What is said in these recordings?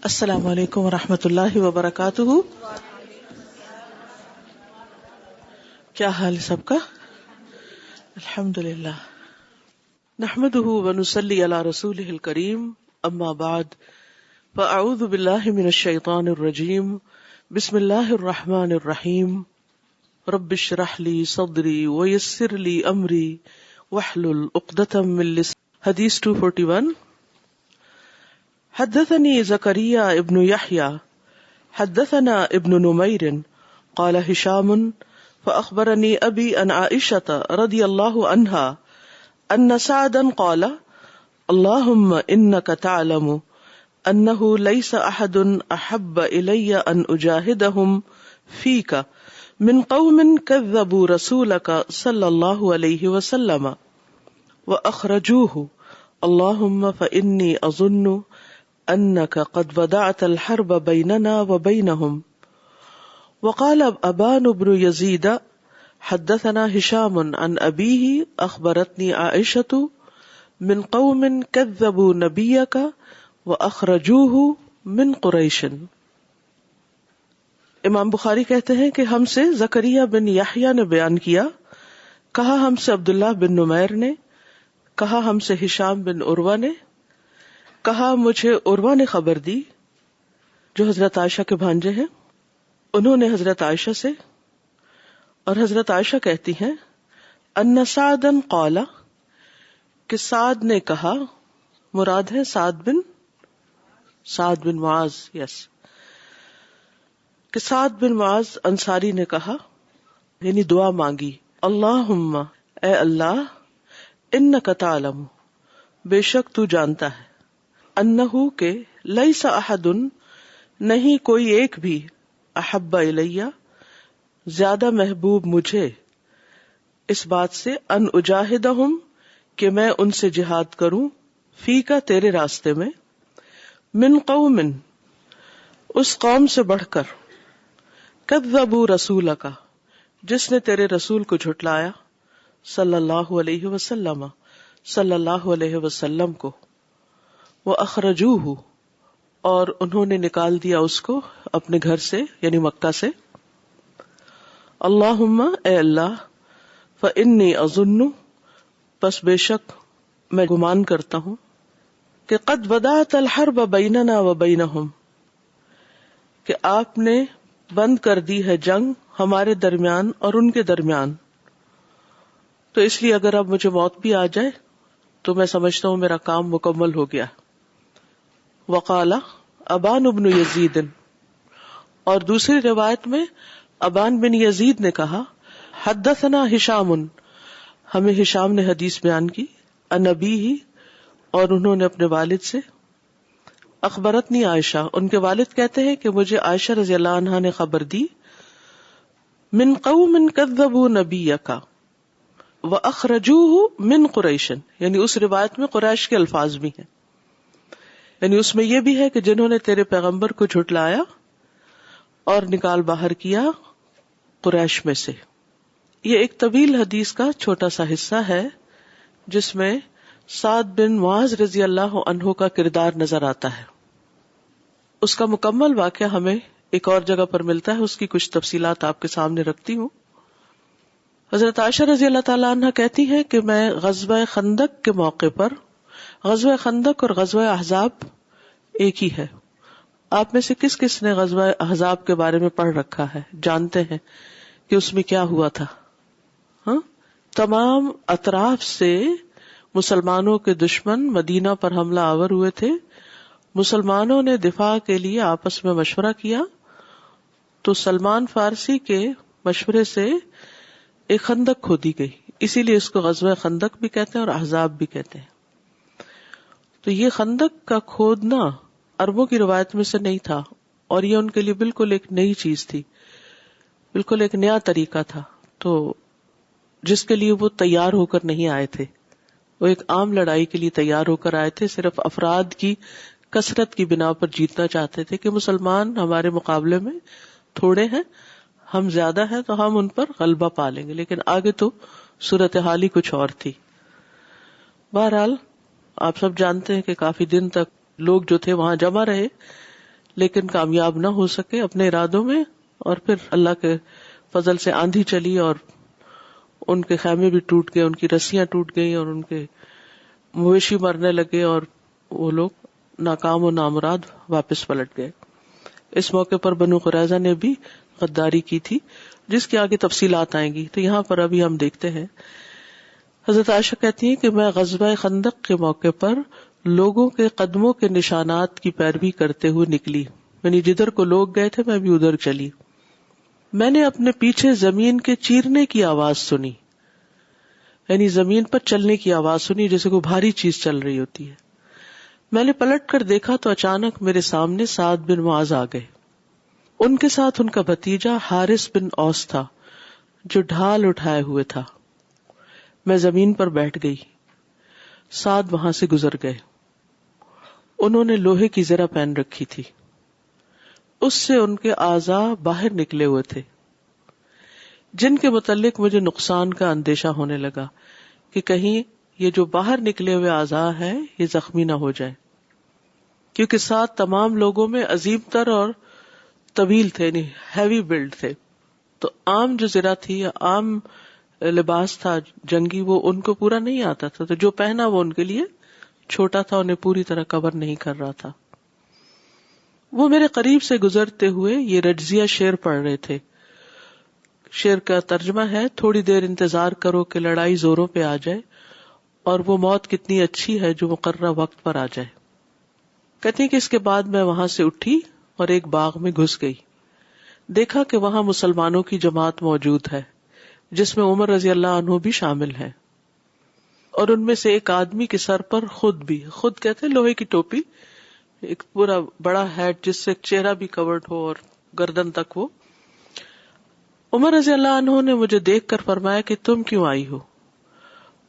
السلام علیکم ورحمۃ اللہ وبرکاتہ. کیا حال سب کا؟ الحمد للہ. نحمده ونصلی علی رسولہ الکریم. اما بعد فاعوذ باللہ من الشیطان الرجیم. بسم اللہ الرحمن الرحیم. رب اشرح لی صدری ویسر لی امری واحلل عقدۃ من لسانی. حدیث 241. حدثني زكريا ابن يحيى حدثنا ابن نمير قال هشام فأخبرني أبي عن عائشة رضي الله عنها أن سعدا قال اللهم إنك تعلم أنه ليس أحد أحب إلي أن أجاهدهم فيك من قوم كذبوا رسولك صلى الله عليه وسلم وأخرجوه اللهم فإني أظن انك قد ودعت الحرب بيننا وبينهم. وقال ابان بن يزيد حدثنا هشام عن ابيه اخبرتني عائشة من قوم كذبوا نبيك واخرجوه من قريش. امام بخاری کہتے ہیں کہ ہم سے زکریا بن یحییٰ نے بیان کیا، کہا ہم سے عبداللہ بن نمیر نے، کہا ہم سے ہشام بن عروہ نے، کہا مجھے عروہ نے خبر دی جو حضرت عائشہ کے بھانجے ہیں. انہوں نے حضرت عائشہ سے، اور حضرت عائشہ کہتی ہیں ان سعدا قال، کہ سعد نے کہا، مراد ہے سعد بن معاذ، کہ سعد بن معاذ انصاری نے کہا، یعنی دعا مانگی، اللہم، اے اللہ، انک تعلم، بے شک تو جانتا ہے، انہو کہ لیس احد، نہیں کوئی ایک بھی، احب الیہ، زیادہ محبوب مجھے، اس بات سے، ان اجاہدہم، کہ میں ان سے جہاد کروں، فیکا، تیرے راستے میں، من قوم، اس قوم سے بڑھ کر، کذبوا رسولک، جس نے تیرے رسول کو جھٹلایا، صلی اللہ علیہ وسلم، صلی اللہ علیہ وسلم کو، وَأَخْرَجُوهُ، اور انہوں نے نکال دیا اس کو اپنے گھر سے، یعنی مکہ سے. اللہم، اے اللہ، فإنی أظن، پس بے شک میں گمان کرتا ہوں، کہ قد بدأت الحرب بیننا وبینہم، کہ آپ نے بند کر دی ہے جنگ ہمارے درمیان اور ان کے درمیان. تو اس لیے اگر اب مجھے موت بھی آ جائے تو میں سمجھتا ہوں میرا کام مکمل ہو گیا. وقال ابان بن یزید، اور دوسری روایت میں ابان بن یزید نے کہا، حدثنا ہشام، ہمیں ہشام نے حدیث بیان کی، عن ابیہ، اور انہوں نے اپنے والد سے، اخبرتنی عائشہ، ان کے والد کہتے ہیں کہ مجھے عائشہ رضی اللہ عنہا نے خبر دی، من قوم کذبوا نبیک واخرجوہ من قریش، یعنی اس روایت میں قریش کے الفاظ بھی ہیں، یعنی اس میں یہ بھی ہے کہ جنہوں نے تیرے پیغمبر کو جھٹلایا اور نکال باہر کیا قریش میں سے. یہ ایک طویل حدیث کا چھوٹا سا حصہ ہے جس میں سعد بن معاذ رضی اللہ عنہ کا کردار نظر آتا ہے. اس کا مکمل واقعہ ہمیں ایک اور جگہ پر ملتا ہے، اس کی کچھ تفصیلات آپ کے سامنے رکھتی ہوں. حضرت عائشہ رضی اللہ تعالیٰ عنہ کہتی ہے کہ میں غزوہ خندق کے موقع پر، غزوہ خندق اور غزوہ احزاب ایک ہی ہے، آپ میں سے کس کس نے غزوہ احزاب کے بارے میں پڑھ رکھا ہے، جانتے ہیں کہ اس میں کیا ہوا تھا؟ تمام اطراف سے مسلمانوں کے دشمن مدینہ پر حملہ آور ہوئے تھے. مسلمانوں نے دفاع کے لیے آپس میں مشورہ کیا تو سلمان فارسی کے مشورے سے ایک خندق کھودی گئی، اسی لیے اس کو غزوہ خندق بھی کہتے ہیں اور احزاب بھی کہتے ہیں. تو یہ خندق کا کھودنا عربوں کی روایت میں سے نہیں تھا، اور یہ ان کے لیے بالکل ایک نئی چیز تھی، بالکل ایک نیا طریقہ تھا، تو جس کے لیے وہ تیار ہو کر نہیں آئے تھے. وہ ایک عام لڑائی کے لیے تیار ہو کر آئے تھے، صرف افراد کی کثرت کی بنا پر جیتنا چاہتے تھے کہ مسلمان ہمارے مقابلے میں تھوڑے ہیں، ہم زیادہ ہیں تو ہم ان پر غلبہ پا لیں گے. لیکن آگے تو صورتحال ہی کچھ اور تھی. بہرحال آپ سب جانتے ہیں کہ کافی دن تک لوگ جو تھے وہاں جمع رہے، لیکن کامیاب نہ ہو سکے اپنے ارادوں میں، اور پھر اللہ کے فضل سے آندھی چلی اور ان کے خیمے بھی ٹوٹ گئے، ان کی رسیاں ٹوٹ گئی اور ان کے مویشی مرنے لگے اور وہ لوگ ناکام و نامراد واپس پلٹ گئے۔ اس موقع پر بنو قریظہ نے بھی غداری کی تھی، جس کی آگے تفصیلات آئیں گی۔ تو یہاں پر ابھی ہم دیکھتے ہیں، حضرت عائشہ کہتی ہیں کہ میں غزوہ خندق کے موقع پر لوگوں کے قدموں کے نشانات کی پیروی کرتے ہوئے نکلی، یعنی جدھر کو لوگ گئے تھے میں بھی ادھر چلی۔ میں نے اپنے پیچھے زمین کے چیرنے کی آواز سنی، یعنی زمین پر چلنے کی آواز سنی، جیسے کوئی بھاری چیز چل رہی ہوتی ہے۔ میں نے پلٹ کر دیکھا تو اچانک میرے سامنے سعد بن معاذ آ گئے، ان کے ساتھ ان کا بھتیجا حارث بن اوس تھا جو ڈھال اٹھائے ہوئے تھا۔ میں زمین پر بیٹھ گئی، سعد وہاں سے گزر گئے۔ انہوں نے لوہے کی زرہ پہن رکھی تھی، اس سے ان کے اعضاء باہر نکلے ہوئے تھے، جن کے متعلق مجھے نقصان کا اندیشہ ہونے لگا کہ کہیں یہ جو باہر نکلے ہوئے اعضاء ہیں یہ زخمی نہ ہو جائے، کیونکہ ساتھ تمام لوگوں میں عظیم تر اور طویل تھے، یعنی ہیوی بلڈ تھے، تو عام جو زرہ تھی یا عام لباس تھا جنگی وہ ان کو پورا نہیں آتا تھا، تو جو پہنا وہ ان کے لیے چھوٹا تھا، انہیں پوری طرح کور نہیں کر رہا تھا۔ وہ میرے قریب سے گزرتے ہوئے یہ رجزیہ شعر پڑھ رہے تھے۔ شعر کا ترجمہ ہے، تھوڑی دیر انتظار کرو کہ لڑائی زوروں پہ آ جائے، اور وہ موت کتنی اچھی ہے جو مقررہ وقت پر آ جائے۔ کہتے ہیں کہ اس کے بعد میں وہاں سے اٹھی اور ایک باغ میں گھس گئی، دیکھا کہ وہاں مسلمانوں کی جماعت موجود ہے جس میں عمر رضی اللہ عنہ بھی شامل ہے، اور ان میں سے ایک آدمی کے سر پر خود کہتے ہیں لوہے کی ٹوپی، ایک پورا بڑا ہیٹ جس سے چہرہ بھی کورڈ ہو اور گردن تک ہو۔ عمر رضی اللہ عنہ نے مجھے دیکھ کر فرمایا کہ تم کیوں آئی ہو؟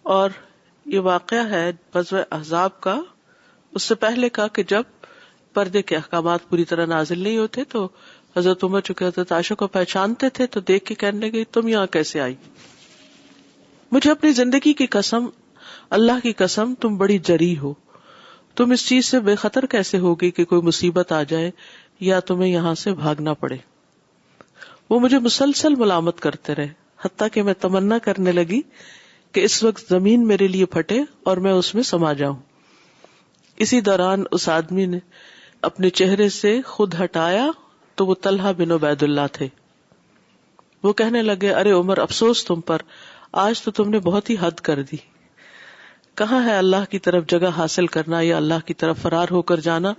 اور یہ واقعہ ہے غزوہ احزاب کا، اس سے پہلے کا کہ جب پردے کے احکامات پوری طرح نازل نہیں ہوتے تو حضرت عمر چونکہ حضرت عائشہ کو پہچانتے تھے تو دیکھ کے کہنے لگے تم یہاں کیسے آئی؟ مجھے اپنی زندگی کی قسم، اللہ کی قسم تم بڑی جری ہو، تم اس چیز سے بے خطر کیسے ہوگی کہ کوئی مصیبت آ جائے یا تمہیں یہاں سے بھاگنا پڑے۔ وہ مجھے مسلسل ملامت کرتے رہے، حتیٰ کہ میں تمنا کرنے لگی کہ اس وقت زمین میرے لیے پھٹے اور میں اس میں سما جاؤں۔ اسی دوران اس آدمی نے اپنے چہرے سے خود ہٹایا تو وہ طلحہ بن عبید اللہ تھے۔ وہ کہنے لگے، ارے عمر افسوس تم پر، آج تو تم نے بہت ہی حد کر دی۔ کہاں ہے اللہ کی طرف جگہ حاصل کرنا یا اللہ کی طرف فرار ہو کر جانا؟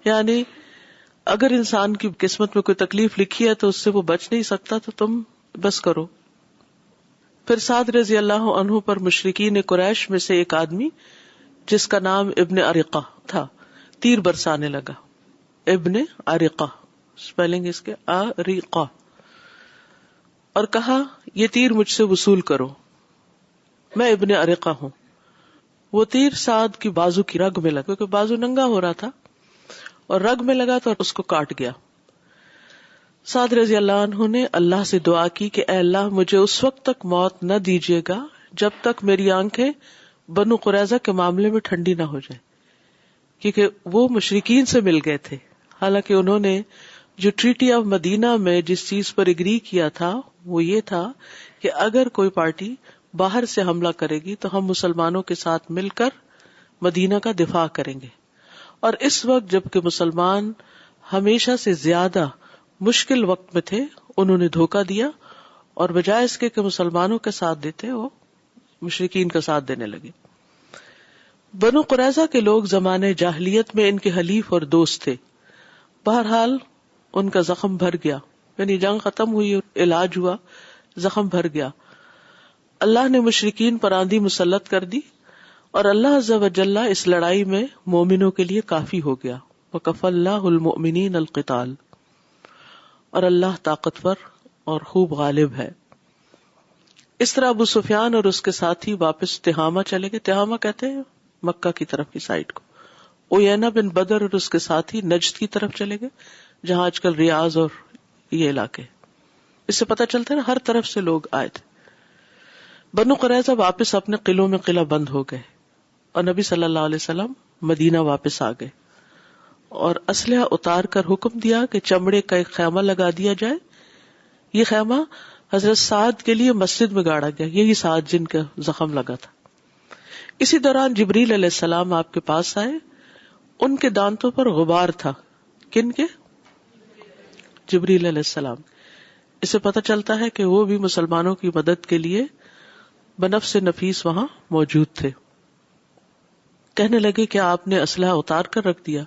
یعنی اگر انسان کی قسمت میں کوئی تکلیف لکھی ہے تو اس سے وہ بچ نہیں سکتا، تو تم بس کرو۔ پھر سعد رضی اللہ عنہ پر مشرکین قریش میں سے ایک آدمی جس کا نام ابن ارقہ تھا تیر برسانے لگا۔ ابن ارقہ سپیلنگ اس کے ارقہ، اور کہا یہ تیر مجھ سے وصول کرو، میں ابن ارقہ ہوں۔ وہ تیر سعد کی بازو کی رگ میں لگا، کیونکہ بازو ننگا ہو رہا تھا، اور رگ میں لگا تو اس کو کاٹ گیا۔ سعد رضی اللہ عنہ نے اللہ سے دعا کی کہ اے اللہ مجھے اس وقت تک موت نہ دیجیے گا جب تک میری آنکھیں بنو قریظہ کے معاملے میں ٹھنڈی نہ ہو جائے، کیونکہ وہ مشرکین سے مل گئے تھے۔ حالانکہ انہوں نے جو ٹریٹی آف مدینہ میں جس چیز پر اگری کیا تھا وہ یہ تھا کہ اگر کوئی پارٹی باہر سے حملہ کرے گی تو ہم مسلمانوں کے ساتھ مل کر مدینہ کا دفاع کریں گے، اور اس وقت جبکہ مسلمان ہمیشہ سے زیادہ مشکل وقت میں تھے، انہوں نے دھوکہ دیا اور بجائے اس کے کہ مسلمانوں کا ساتھ دیتے وہ مشرکین کا ساتھ دینے لگے۔ بنو قریظہ کے لوگ زمانے جاہلیت میں ان کے حلیف اور دوست تھے۔ بہرحال ان کا زخم بھر گیا، یعنی جنگ ختم ہوئی، علاج ہوا، زخم بھر گیا۔ اللہ نے مشرکین پر آندھی مسلط کر دی، اور اللہ عز و جل اس لڑائی میں مومنوں کے لیے کافی ہو گیا۔ وَكَفَى اللَّهُ الْمُؤْمِنِينَ الْقِتَالَ، اور اللہ طاقتور اور خوب غالب ہے۔ اس طرح ابو سفیان اور اس کے ساتھی واپس تہامہ چلے گئے۔ تہامہ کہتے ہیں مکہ کی طرف کی سائڈ کو۔ اوینا بن بدر اور اس کے ساتھی نجد کی طرف چلے گئے، جہاں آج کل ریاض اور یہ علاقے۔ اس سے پتہ چلتا ہے نا ہر طرف سے لوگ آئے تھے۔ بنو قریظہ واپس اپنے قلعوں میں قلعہ بند ہو گئے، اور نبی صلی اللہ علیہ وسلم مدینہ واپس آ گئے، اور اسلحہ اتار کر حکم دیا کہ چمڑے کا ایک خیمہ لگا دیا جائے. یہ خیمہ حضرت سعد کے لیے مسجد میں گاڑا گیا. یہی سعد جن کا زخم لگا تھا. اسی دوران جبریل علیہ السلام آپ کے پاس آئے. ان کے دانتوں پر غبار تھا. کن کے؟ جبریل علیہ السلام. اس سے پتہ چلتا ہے کہ وہ بھی مسلمانوں کی مدد کے لیے بنفس نفیس وہاں موجود تھے. کہنے لگے کہ آپ نے اسلحہ اتار کر رکھ دیا.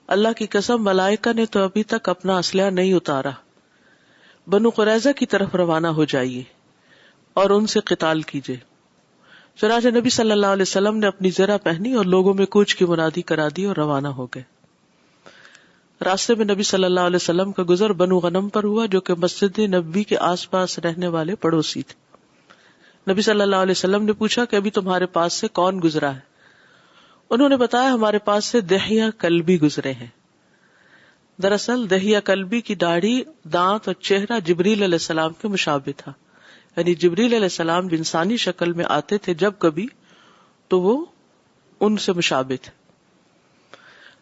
اللہ کی قسم ملائکہ نے تو ابھی تک اپنا اسلحہ نہیں اتارا. بنو قریظہ کی طرف روانہ ہو جائیے اور ان سے قتال کیجیے. چنانچہ نبی صلی اللہ علیہ وسلم نے اپنی زرہ پہنی اور لوگوں میں کوچ کی منادی کرا دی اور روانہ ہو گئے. راستے میں نبی صلی اللہ علیہ وسلم کا گزر بنو غنم پر ہوا جو کہ مسجد نبوی کے آس پاس رہنے والے پڑوسی تھے. نبی صلی اللہ علیہ وسلم نے پوچھا کہ ابھی تمہارے پاس سے کون گزرا ہے؟ انہوں نے بتایا ہمارے پاس سے دحیہ کلبی گزرے ہیں. دراصل دحیہ کلبی کی داڑھی، دانت اور چہرہ جبریل علیہ السلام کے مشابہ تھا. یعنی جبریل علیہ السلام انسانی شکل میں آتے تھے جب کبھی تو وہ ان سے مشابہ تھے.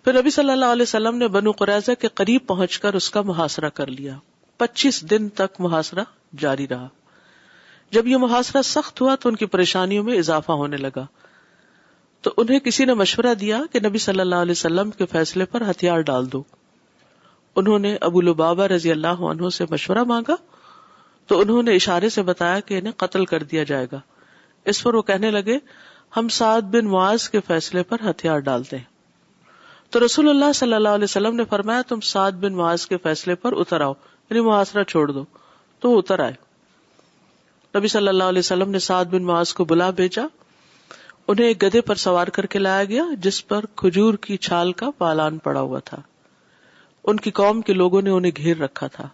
پھر نبی صلی اللہ علیہ وسلم نے بنو قریظہ کے قریب پہنچ کر اس کا محاصرہ کر لیا. 25 دن تک محاصرہ جاری رہا. جب یہ محاصرہ سخت ہوا تو ان کی پریشانیوں میں اضافہ ہونے لگا. تو انہیں کسی نے مشورہ دیا کہ نبی صلی اللہ علیہ وسلم کے فیصلے پر ہتھیار ڈال دو. انہوں نے ابو لبابہ رضی اللہ عنہ سے مشورہ مانگا تو انہوں نے اشارے سے بتایا کہ انہیں قتل کر دیا جائے گا. اس پر وہ کہنے لگے ہم سعد بن معاذ کے فیصلے پر ہتھیار ڈالتے ہیں. تو رسول اللہ صلی اللہ علیہ وسلم نے فرمایا تم سعد بن معاذ کے فیصلے پر اتر آؤ، یعنی محاصرہ چھوڑ دو. تو وہ اتر آئے. نبی صلی اللہ علیہ وسلم نے سعد بن معاذ کو بلا بھیجا. انہیں ایک گدھے پر سوار کر کے لایا گیا جس پر کھجور کی چھال کا پالان پڑا ہوا تھا. ان کی قوم کے لوگوں نے انہیں گھیر رکھا تھا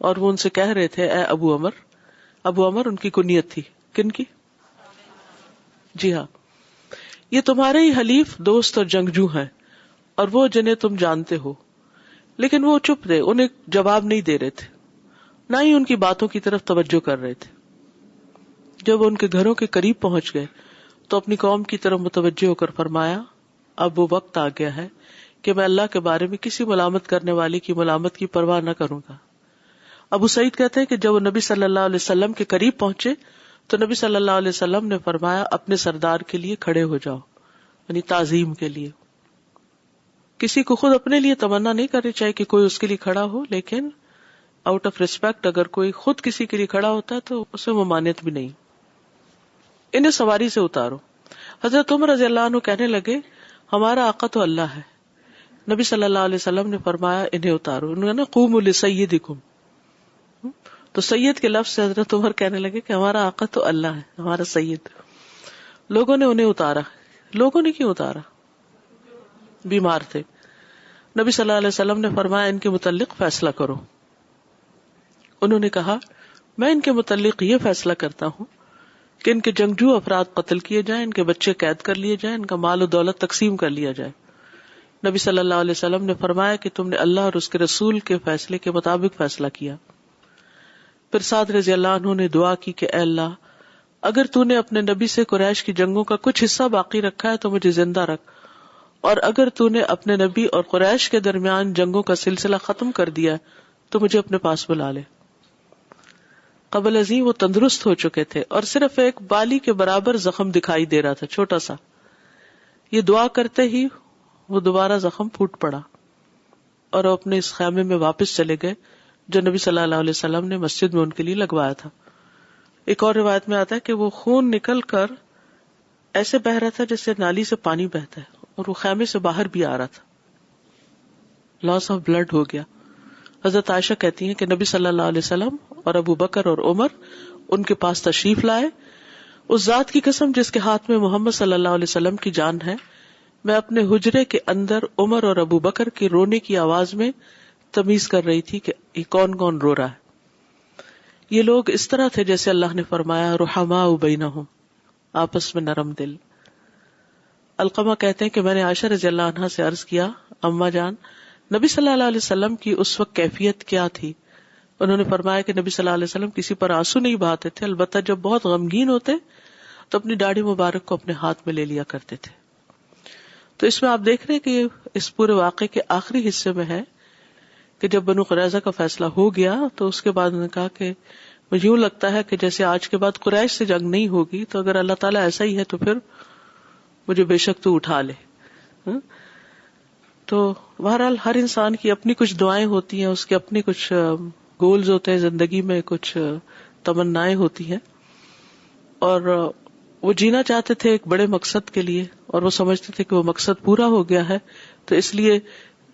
اور وہ ان سے کہہ رہے تھے اے ابو عمر. ابو عمر ان کی کنیت تھی. کن کی؟ جی ہاں، یہ تمہارے ہی حلیف، دوست اور جنگجو ہیں اور وہ جنہیں تم جانتے ہو. لیکن وہ چپ رہے، انہیں جواب نہیں دے رہے تھے، نہ ہی ان کی باتوں کی طرف توجہ کر رہے تھے. جب وہ ان کے گھروں کے قریب پہنچ گئے تو اپنی قوم کی طرف متوجہ ہو کر فرمایا اب وہ وقت آ گیا ہے کہ میں اللہ کے بارے میں کسی ملامت کرنے والے کی ملامت کی پرواہ نہ کروں گا. ابو سعید کہتے ہیں کہ جب وہ نبی صلی اللہ علیہ وسلم کے قریب پہنچے تو نبی صلی اللہ علیہ وسلم نے فرمایا اپنے سردار کے لیے کھڑے ہو جاؤ، یعنی تعظیم کے لیے. کسی کو خود اپنے لیے تمنا نہیں کرنی چاہیے کہ کوئی اس کے لیے کھڑا ہو، لیکن آؤٹ آف ریسپیکٹ اگر کوئی خود کسی کے لیے کھڑا ہوتا ہے تو اسے ممانعت بھی نہیں. انہیں سواری سے اتارو. حضرت عمر رضی اللہ عنہ کہنے لگے ہمارا آقا تو اللہ ہے. نبی صلی اللہ علیہ وسلم نے فرمایا انہیں اتارو. انہوں نے قوموا لسیدکم. تو سید کے لفظ سے حضرت عمر کہنے لگے کہ ہمارا آقا تو اللہ ہے، ہمارا سید. لوگوں نے انہیں اتارا. لوگوں نے کیوں اتارا؟ بیمار تھے. نبی صلی اللہ علیہ وسلم نے فرمایا ان کے متعلق فیصلہ کرو. انہوں نے کہا میں ان کے متعلق یہ فیصلہ کرتا ہوں کہ ان کے جنگجو افراد قتل کیے جائیں، ان کے بچے قید کر لیے جائیں، ان کا مال و دولت تقسیم کر لیا جائے. نبی صلی اللہ علیہ وسلم نے فرمایا کہ تم نے اللہ اور اس کے رسول کے فیصلے کے مطابق فیصلہ کیا. پھر سعد رضی اللہ عنہ نے دعا کی کہ اے اللہ اگر تو نے اپنے نبی سے قریش کی جنگوں کا کچھ حصہ باقی رکھا ہے تو مجھے زندہ رکھ، اور اگر تو نے اپنے نبی اور قریش کے درمیان جنگوں کا سلسلہ ختم کر دیا تو مجھے اپنے پاس بلا لے. قبل ازیں وہ تندرست ہو چکے تھے اور صرف ایک بالی کے برابر زخم دکھائی دے رہا تھا، چھوٹا سا. یہ دعا کرتے ہی وہ دوبارہ زخم پھوٹ پڑا اور وہ اپنے اس خیمے میں واپس چلے گئے جو نبی صلی اللہ علیہ وسلم نے مسجد میں ان کے لیے لگوایا تھا. ایک اور روایت میں آتا ہے کہ وہ خون نکل کر ایسے بہ رہا تھا جیسے نالی سے پانی بہتا ہے، اور وہ خیمے سے باہر بھی آ رہا تھا. لاس آف بلڈ ہو گیا. حضرت عائشہ کہتی ہیں کہ نبی صلی اللہ علیہ وسلم اور ابو بکر اور عمر ان کے پاس تشریف لائے. اس ذات کی قسم جس کے ہاتھ میں محمد صلی اللہ علیہ وسلم کی جان ہے، میں اپنے حجرے کے اندر عمر اور ابو بکر کے رونے کی آواز میں تمیز کر رہی تھی کہ یہ کون کون رو رہا ہے. یہ لوگ اس طرح تھے جیسے اللہ نے فرمایا رحماء بینہم، آپس میں نرم دل. علقمہ کہتے ہیں کہ میں نے عائشہ رضی اللہ عنہا سے عرض کیا اماں جان نبی صلی اللہ علیہ وسلم کی اس وقت کیفیت کیا تھی؟ انہوں نے فرمایا کہ نبی صلی اللہ علیہ وسلم کسی پر آنسو نہیں بہاتے تھے، البتہ جب بہت غمگین ہوتے تو اپنی داڑھی مبارک کو اپنے ہاتھ میں لے لیا کرتے تھے. تو اس میں آپ دیکھ رہے ہیں کہ اس پورے واقعے کے آخری حصے میں ہے کہ جب بنو قریظہ کا فیصلہ ہو گیا تو اس کے بعد انہوں نے کہا کہ مجھے یوں لگتا ہے کہ جیسے آج کے بعد قریش سے جنگ نہیں ہوگی، تو اگر اللہ تعالیٰ ایسا ہی ہے تو پھر مجھے بے شک تو اٹھا لے. تو بہرحال ہر انسان کی اپنی کچھ دعائیں ہوتی ہیں، اس کے اپنے کچھ گولز ہوتے ہیں زندگی میں، کچھ تمنائیں ہوتی ہیں، اور وہ جینا چاہتے تھے ایک بڑے مقصد کے لیے، اور وہ سمجھتے تھے کہ وہ مقصد پورا ہو گیا ہے، تو اس لیے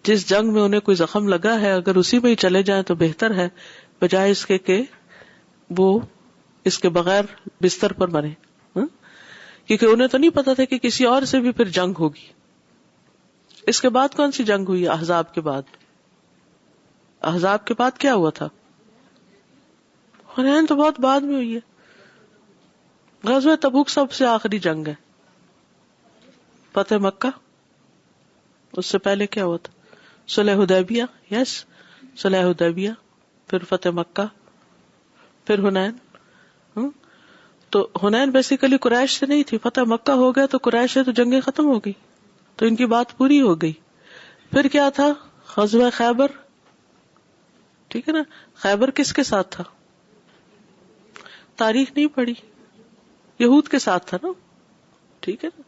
جس جنگ میں انہیں کوئی زخم لگا ہے اگر اسی میں ہی چلے جائیں تو بہتر ہے، بجائے اس کے کہ وہ اس کے بغیر بستر پر مرے. کیونکہ انہیں تو نہیں پتا تھا کہ کسی اور سے بھی پھر جنگ ہوگی. اس کے بعد کون سی جنگ ہوئی؟ احزاب کے بعد. احزاب کے بعد کیا ہوا تھا؟ حنین تو بہت بعد میں ہوئی ہے. غزوہ تبوک سب سے آخری جنگ ہے. فتح مکہ، اس سے پہلے کیا ہوا تھا؟ صلح حدیبیہ. یس، صلح حدیبیہ، پھر فتح مکہ، پھر حنین. تو حنین بیسیکلی قریش سے نہیں تھی. فتح مکہ ہو گیا تو قریش سے تو جنگیں ختم ہو گئی، تو ان کی بات پوری ہو گئی. پھر کیا تھا؟ غزوہ خیبر. ٹھیک ہے نا؟ خیبر کس کے ساتھ تھا؟ تاریخ نہیں پڑھی، یہود کے ساتھ تھا نا. ٹھیک ہے نا؟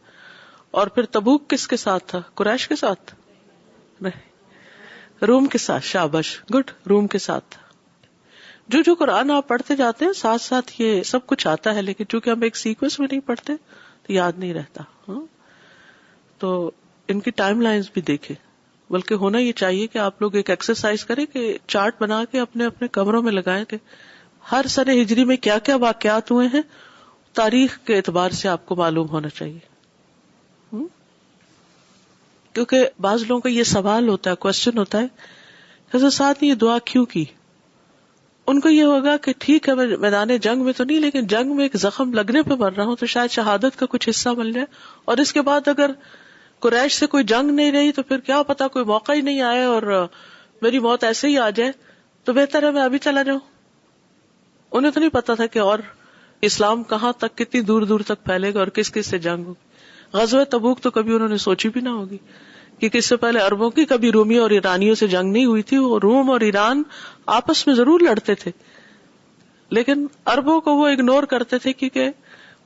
اور پھر تبوک کس کے ساتھ تھا؟ قریش کے ساتھ نہیں، روم کے ساتھ. شاباش، گڈ، روم کے ساتھ تھا. جو قرآن آپ پڑھتے جاتے ہیں ساتھ ساتھ یہ سب کچھ آتا ہے، لیکن چونکہ ہم ایک سیکوینس میں نہیں پڑھتے تو یاد نہیں رہتا. تو ان کی ٹائم لائنز بھی دیکھیں، بلکہ ہونا یہ چاہیے کہ آپ لوگ ایک ایکسرسائز کریں کہ چارٹ بنا کے اپنے اپنے کمروں میں لگائیں کہ ہر سنہ ہجری میں کیا کیا واقعات ہوئے ہیں، تاریخ کے اعتبار سے آپ کو معلوم ہونا چاہیے. کیونکہ بعض لوگوں کا یہ سوال ہوتا ہے، کوشچن ہوتا ہے، حضرت ساتھ یہ دعا کیوں کی؟ ان کو یہ ہوگا کہ ٹھیک ہے میں میدان جنگ میں تو نہیں، لیکن جنگ میں ایک زخم لگنے پہ مر رہا ہوں تو شاید شہادت کا کچھ حصہ مل جائے، اور اس کے بعد اگر قریش سے کوئی جنگ نہیں رہی تو پھر کیا پتا کوئی موقع ہی نہیں آئے اور میری موت ایسے ہی آ جائے، تو بہتر ہے میں ابھی چلا جاؤں. انہیں تو نہیں پتا تھا کہ اور اسلام کہاں تک، کتنی دور دور تک پھیلے گا اور کس کس سے جنگ ہوگی. غزوہ تبوک تو کبھی انہوں نے سوچی بھی نہ ہوگی، کیونکہ اس سے پہلے عربوں کی کبھی رومیوں اور ایرانیوں سے جنگ نہیں ہوئی تھی. وہ روم اور ایران آپس میں ضرور لڑتے تھے، لیکن عربوں کو وہ اگنور کرتے تھے کیونکہ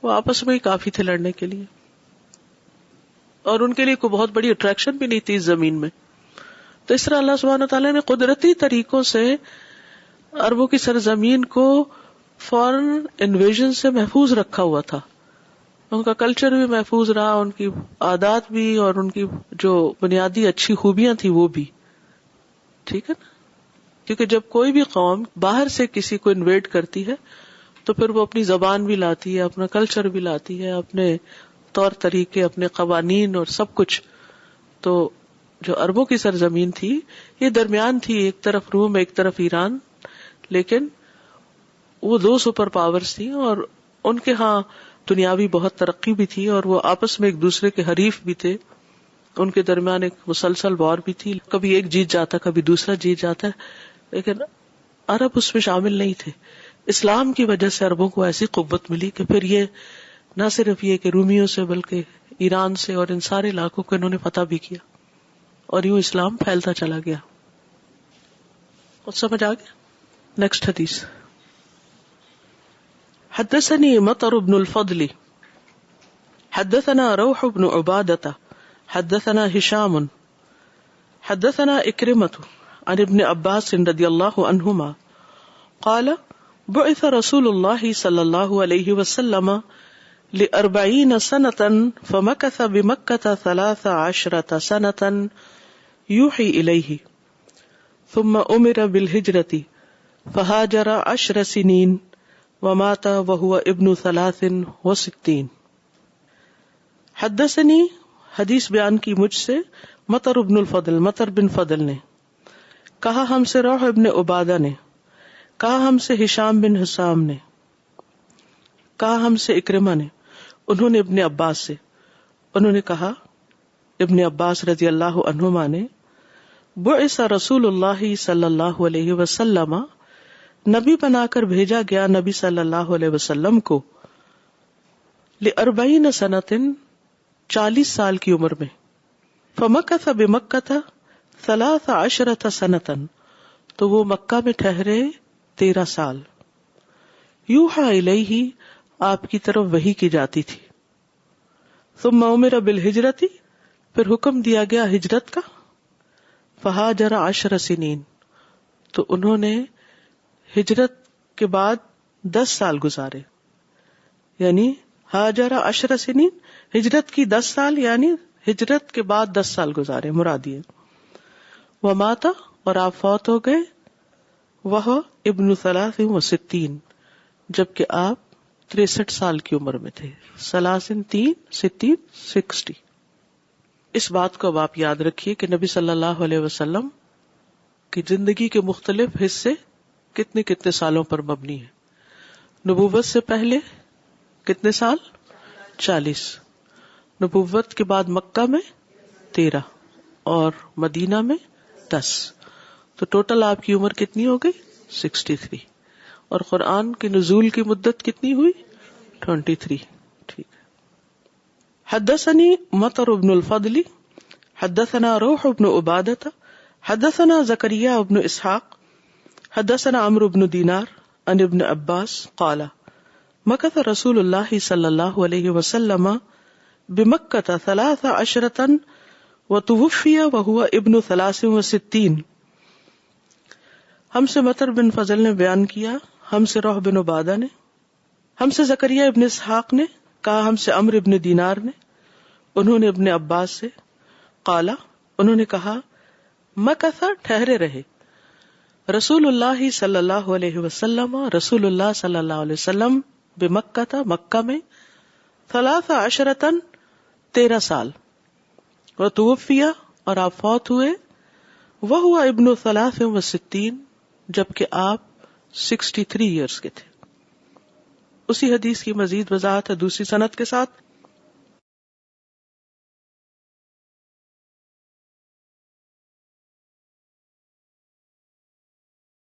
وہ آپس میں ہی کافی تھے لڑنے کے لیے، اور ان کے لیے کوئی بہت بڑی اٹریکشن بھی نہیں تھی اس زمین میں. تو اس طرح اللہ سبحانہ وتعالیٰ نے قدرتی طریقوں سے عربوں کی سرزمین کو فورن انویژن سے محفوظ رکھا ہوا تھا. ان کا کلچر بھی محفوظ رہا، ان کی عادات بھی، اور ان کی جو بنیادی اچھی خوبیاں تھی وہ بھی. ٹھیک ہے نا؟ کیونکہ جب کوئی بھی قوم باہر سے کسی کو انویٹ کرتی ہے تو پھر وہ اپنی زبان بھی لاتی ہے، اپنا کلچر بھی لاتی ہے، اپنے طور طریقے، اپنے قوانین اور سب کچھ. تو جو عربوں کی سرزمین تھی یہ درمیان تھی، ایک طرف روم ایک طرف ایران، لیکن وہ دو سپر پاورز تھی اور ان کے ہاں دنیاوی بہت ترقی بھی تھی، اور وہ آپس میں ایک دوسرے کے حریف بھی تھے. ان کے درمیان ایک مسلسل وار بھی تھی، کبھی ایک جیت جاتا کبھی دوسرا جیت جاتا ہے، لیکن عرب اس میں شامل نہیں تھے. اسلام کی وجہ سے عربوں کو ایسی قوت ملی کہ پھر یہ نہ صرف یہ کہ رومیوں سے بلکہ ایران سے اور ان سارے علاقوں کو انہوں نے فتح بھی کیا، اور یوں اسلام پھیلتا چلا گیا. کچھ سمجھ آ گیا؟ نیکسٹ حدیث. حدثني مطر بن الفضل حدثنا روح بن عبادة حدثنا هشام حدثنا إكرمة عن ابن عباس رضي الله عنهما قال بعث رسول الله صلى الله عليه وسلم ل40 سنة فمكث بمكة 13 سنة يوحي إليه ثم أمر بالهجرة فهاجر 10 سنين ومات وهو ابن 63. حدثني حدیث بیان کی مجھ سے مطر ابن الفضل، مطر بن فضل نے کہا ہم سے روح ابن عبادہ نے کہا ہم سے ہشام بن حسام نے کہا ہم سے اکرمہ نے، انہوں نے ابن عباس سے، انہوں نے کہا ابن عباس رضی اللہ عنہما نے بعث رسول اللہ صلی اللہ علیہ وسلم، نبی بنا کر بھیجا گیا نبی صلی اللہ علیہ وسلم کو ل40 سنۃ 40 سال کی عمر میں. فمکث بمکۃ 13 سنۃ، تو وہ مکہ میں ٹھہرے 13 سال. یوحیٰ الیہ، آپ کی طرف وحی کی جاتی تھی. ثم امر بالہجرۃ، پھر حکم دیا گیا ہجرت کا. فہاجر 10 سنین، تو انہوں نے ہجرت کے بعد 10 سال گزارے. یعنی ہاجر 10 سنین، ہجرت کی 10 سال، یعنی ہجرت کے بعد 10 سال گزارے مراد یہ. وماتا، اور آپ فوت ہو گئے. وہ ابن 63، جبکہ آپ 63 سال کی عمر میں تھے. 60. اس بات کو اب آپ یاد رکھیے کہ نبی صلی اللہ علیہ وسلم کی زندگی کے مختلف حصے کتنے کتنے سالوں پر مبنی ہیں. نبوت سے پہلے کتنے سال؟ 40. نبوت کے بعد مکہ میں 13 اور مدینہ میں 10. تو ٹوٹل آپ کی عمر کتنی ہو گئی؟ 63. اور قرآن کے نزول کی مدت کتنی ہوئی؟ 23. ٹھیک ہے. حدثني مطر بن الفضل حدثنا روح بن عبادة حدثنا زكريا بن اسحاق حدثنا عمرو بن دینار عن ابن عباس قال مكث رسول الله صلی اللہ علیہ وسلم بمکة 13 وتوفي وهو ابن 63. ہم سے مطر بن فضل نے بیان کیا، ہم سے روح بن عبادہ نے، ہم سے زکریا ابن اسحاق نے کہا، ہم سے عمرو ابن دینار نے، انہوں نے ابن عباس سے، قالا انہوں نے کہا، مکث ٹھہرے رہے، رسول اللہ صلی اللہ علیہ وسلم رسول اللہ صلی اللہ علیہ وسلم بمکہ مکہ میں 13 سال، وتوفی اور آپ فوت ہوئے، وہو ابن 63 جبکہ آپ 63 ایئرس کے تھے. اسی حدیث کی مزید وضاحت ہے دوسری سند کے ساتھ.